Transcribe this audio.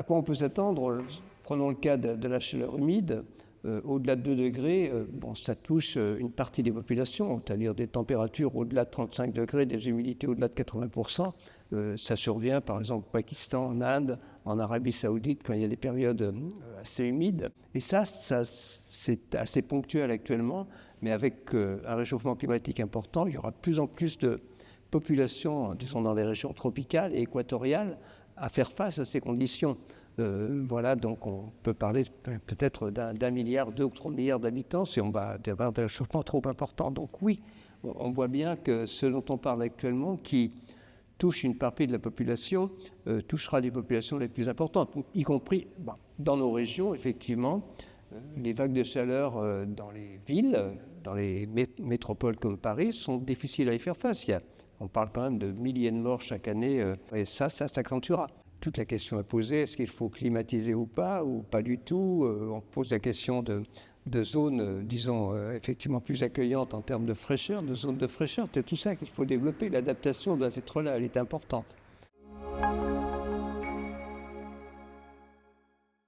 quoi on peut s'attendre? Prenons le cas de la chaleur humide. Au-delà de 2 degrés, ça touche une partie des populations, c'est-à-dire des températures au-delà de 35 degrés, des humidités au-delà de 80%. Ça survient par exemple au Pakistan, en Inde, en Arabie Saoudite, quand il y a des périodes assez humides. Et ça c'est assez ponctuel actuellement, mais avec un réchauffement climatique important, il y aura de plus en plus de populations, disons dans les régions tropicales et équatoriales, à faire face à ces conditions. Voilà, donc on peut parler peut-être d'1 milliard, 2 ou 3 milliards d'habitants si on va avoir un réchauffement trop important. Donc oui, on voit bien que ce dont on parle actuellement, qui touche une partie de la population, touchera les populations les plus importantes, y compris dans nos régions, effectivement. Les vagues de chaleur dans les villes, dans les métropoles comme Paris, sont difficiles à y faire face. On parle quand même de milliers de morts chaque année, et ça s'accentuera. Toute la question à poser, est-ce qu'il faut climatiser ou pas du tout? On pose la question de zones, disons, effectivement plus accueillantes en termes de fraîcheur, de zones de fraîcheur. C'est tout ça qu'il faut développer. L'adaptation doit être là, elle est importante.